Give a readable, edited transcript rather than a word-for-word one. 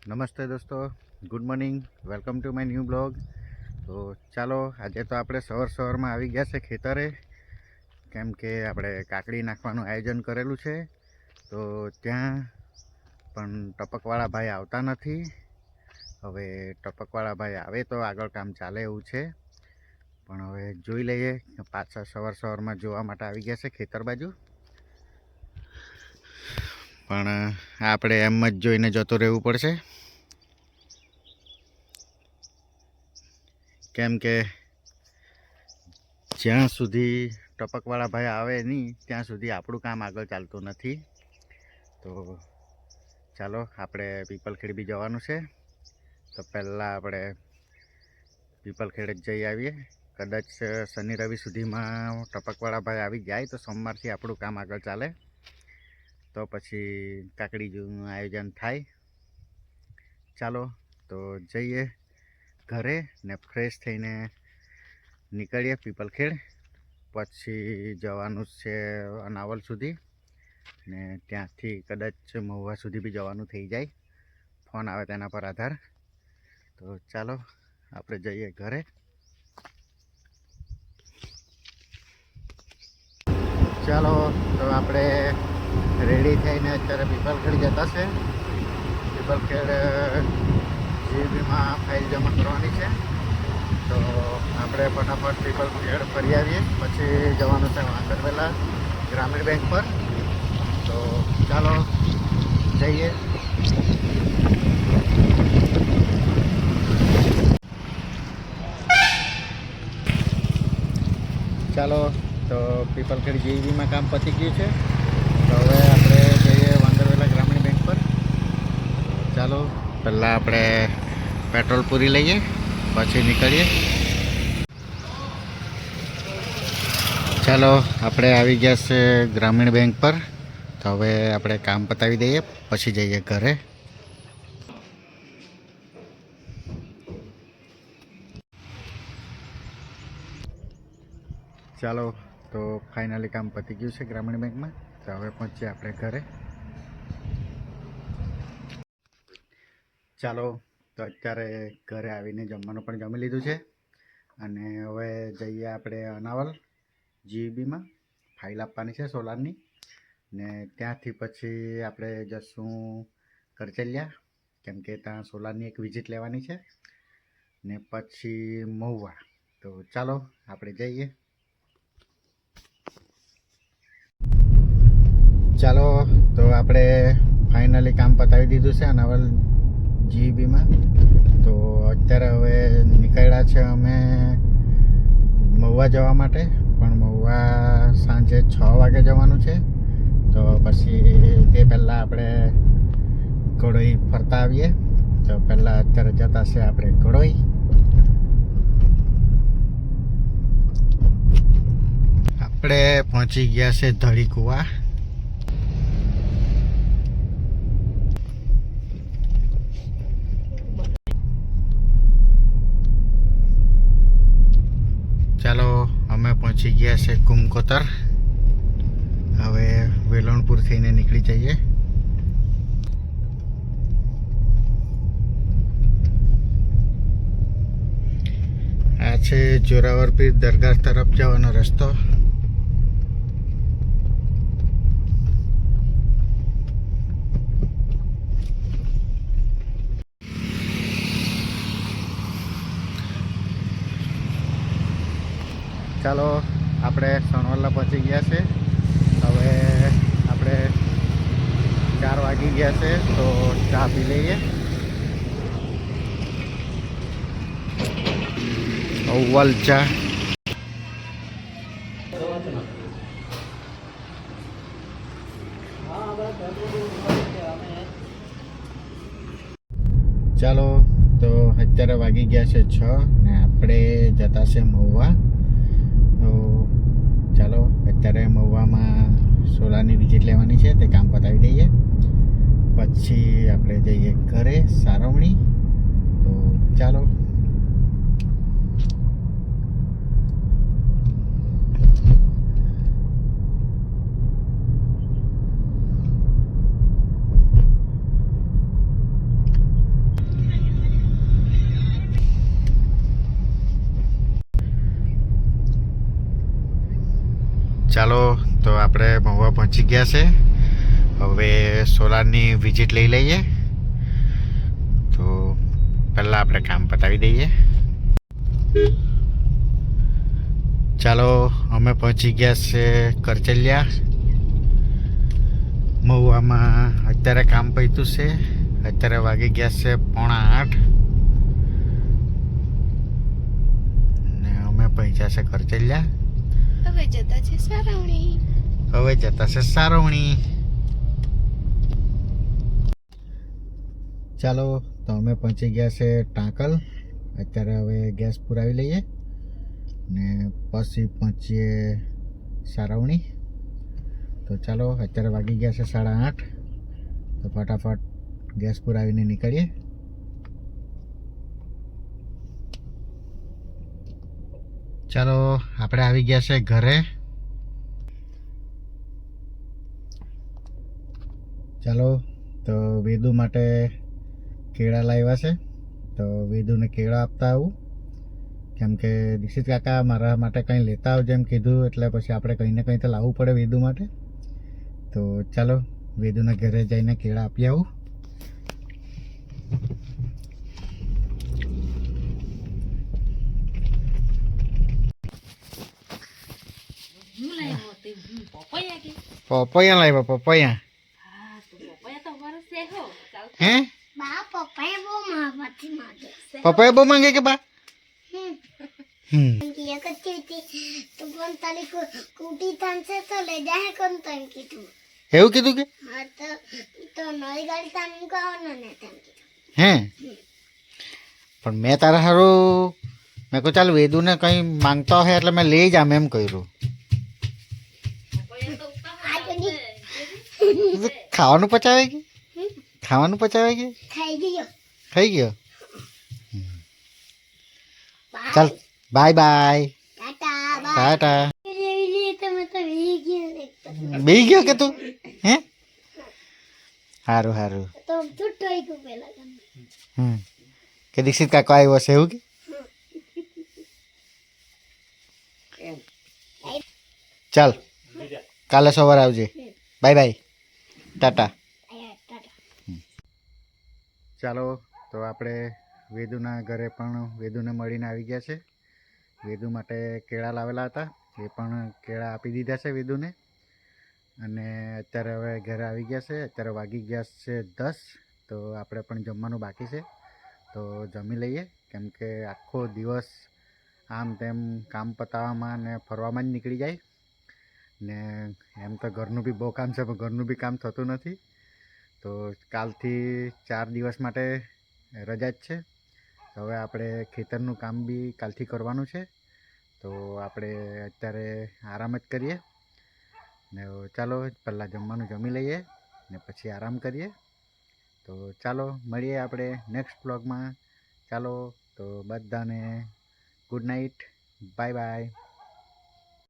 નમસ્તે દોસ્તો, good morning, welcome to my new blog. તો ચાલો, આજે તો આપણે સવારમાં આવી ગયા છે ખેતરે, કેમ કે આપણે કાકડી નાખવાનું આયોજન કરેલું છે. તો ત્યાં પણ ટપકવાળા ભાઈ આવતા નથી. હવે ટપકવાળા ભાઈ આવે તો આગળ કામ ચાલે એવું છે. પણ હવે જોઈ લઈએ, પાછા સવારમાં જોવા માટે આવી ગયા છે ખેતર બાજુ. પણ આપણે એમ જ જોઈને જતો રહેવું પડશે, કેમ કે જ્યાં સુધી ટપકવાળા ભાઈ આવે નહીં ત્યાં સુધી આપણું કામ આગળ ચાલતું નથી. તો ચાલો, આપણે પીપલખેડ બી જવાનું છે. તો પહેલાં આપણે પીપલખેડ જ જઈ આવીએ. કદાચ શનિ રવિ સુધીમાં ટપકવાળા ભાઈ આવી જાય તો સોમવારથી આપણું કામ આગળ ચાલે. તો પછી કાકડી જેવું આયોજન થાય. ચાલો તો જઈએ ઘરે ને ફ્રેશ થઈને નીકળીએ પીપલખેડ. પછી જવાનું છે અનાવલ સુધી, ને ત્યાંથી કદાચ મહુવા સુધી બી જવાનું થઈ જાય. ફોન આવે તેના પર આધાર. તો ચાલો આપણે જઈએ ઘરે. ચાલો તો આપણે રેડી થઈને અત્યારે પીપલખેડ જતા છે. પીપલખેડ જીબીમાં ફાઇલ જમા કરવાની છે. તો આપણે ફટાફટ પીપલખેડ ફરી આવીએ, પછી જવાનું છે વાંદરવેલા ગ્રામીણ બેંક પર. તો ચાલો જઈએ. ચાલો તો પીપલખેડ જીબીમાં કામ પતી ગયું છે. તો હવે આપણે જઈએ વાંદરવેલા ગ્રામીણ બેંક પર. ચાલો પહેલાં આપણે પેટ્રોલ પૂરી લઈએ, પછી નીકળીએ. ચાલો આપણે આવી ગયા છે ગ્રામીણ બેંક પર. તો હવે આપણે કામ પતાવી દઈએ, પછી જઈએ ઘરે. ચાલો તો ફાઇનલી કામ પતી ગયું છે ગ્રામીણ બેંકમાં. તો હવે પહોંચીએ આપણે ઘરે. ચાલો તો અત્યારે ઘરે આવીને જમવાનું પણ જમી લીધું છે, અને હવે જઈએ આપણે અનાવલ જીબીમાં ફાઇલ આપવાની છે સોલારની. ને ત્યાંથી પછી આપણે જઈશું કરચલિયા, કેમ કે ત્યાં સોલારની એક વિઝિટ લેવાની છે. ને પછી મહુવા. તો ચાલો આપણે જઈએ. ચાલો તો આપણે ફાઇનલી કામ પતાવી દીધું છે અનાવલ જીબીમાં. તો અત્યારે હવે નીકળ્યા છે અમે મહુવા જવા માટે. પણ મહુવા સાંજે 6 વાગે જવાનું છે. તો પછી તે પહેલાં આપણે ઘોડોઈ ફરતા આવીએ. તો પહેલાં અત્યારે જતા છે આપણે ઘોડોઈ. આપણે પહોંચી ગયા છે ધળી કુવા. ચાલો અમે પહોંચી ગયા છે કુમકોતર. હવે વેલણપુર થઈને નીકળી જઈએ. આ છે જોરાવર પીર દરગાહ તરફ જવાનો રસ્તો. ચાલો આપણે સણવલ્લા પહોંચી ગયા છે. હવે આપણે 4 વાગી ગયા છે, તો ચા પી લઈએ. અવ્વલ ચા. ચાલો તો અત્યારે વાગી ગયા છે 6, ને આપણે જતા છે મહુવા. તો ચાલો અત્યારે મહુવામાં સોલારની વિઝિટ લેવાની છે, તે કામ પતાવી દઈએ. પછી આપણે જઈએ ઘરે સારવણી. તો ચાલો. ચાલો તો આપણે મહુવા પહોંચી ગયા છે. હવે સોલારની વિઝિટ લઈ લઈએ. તો પહેલાં આપણે કામ પતાવી દઈએ. ચાલો અમે પહોંચી ગયા છે કરચલિયા. મહુવામાં અત્યારે કામ પત્યું છે. અત્યારે વાગી ગયા છે 7:45 ને અમે પહોંચ્યા છે કરચલિયા. હવે જતા છે સારવણી. ચાલો તો અમે પહોંચી ગયા છે ટાંકલ. અત્યારે હવે ગેસ પુરાવી લઈએ ને પછી પહોંચીએ સારવણી. તો ચાલો અત્યારે વાગી ગયા છે 8:30. તો ફટાફટ ગેસ પુરાવીને નીકળીએ. ચાલો આપણે આવી ગયા છે ઘરે. ચાલો તો વેદુ માટે કેળા લાવ્યા છે. તો વેદુને કેળા આપતા આવું, કેમ કે દીક્ષિત કાકા મારા માટે કંઈ લેતા આવજો એમ કીધું, એટલે પછી આપણે કંઈ ને કંઈ તો લાવવું પડે વેદુ માટે. તો ચાલો વેદુના ઘરે જઈને કેળા આપી આવું. પપૈયા લાવ્યા પપૈયા. હે પપૈયા બહુ માંગે કે બા? એવું કીધું કે હે? પણ મેં તારા સારું મેં કહું ચાલ વેદુને કંઈ માંગતા હોય એટલે મેં લઈ જામ એમ કર્યું. ખાવાનું પચાવે કે ખાઈ ગયો. ચાલ બાય બાય ટાટા. બેહી ગયો કે તું? હે સારું કે દીક્ષિત કાકા આવ્યો છે એવું કે? ચાલ કાલે સવારે આવજે. Bye bye Tata. ચાલો તો આપણે વેદુના ઘરે પણ વેદુને મળીને આવી ગયા છે. વેદુ માટે કેળા લાવેલા હતા, એ પણ કેળા આપી દીધા છે વેદુને. અને અત્યારે હવે ઘરે આવી ગયા છે. અત્યારે વાગી ગયા છે 10. તો આપણે પણ જમવાનું બાકી છે, તો જમી લઈએ. કેમ કે આખો દિવસ આમ તેમ કામ પતાવવામાં ને ફરવામાં જ નીકળી જાય ને. એમ તો ઘરનું બી બહુ કામ છે, પણ ઘરનું બી કામ થતું નથી. તો કાલથી 4 દિવસ માટે રજા જ છે. હવે આપણે ખેતરનું કામ બી કાલથી કરવાનું છે. તો આપણે અત્યારે આરામ જ કરીએ ને. ચાલો પહેલાં જમવાનું જમી લઈએ ને પછી આરામ કરીએ. તો ચાલો મળીએ આપણે નેક્સ્ટ બ્લોગમાં. ચાલો તો બધાને ગુડ નાઇટ, બાય બાય.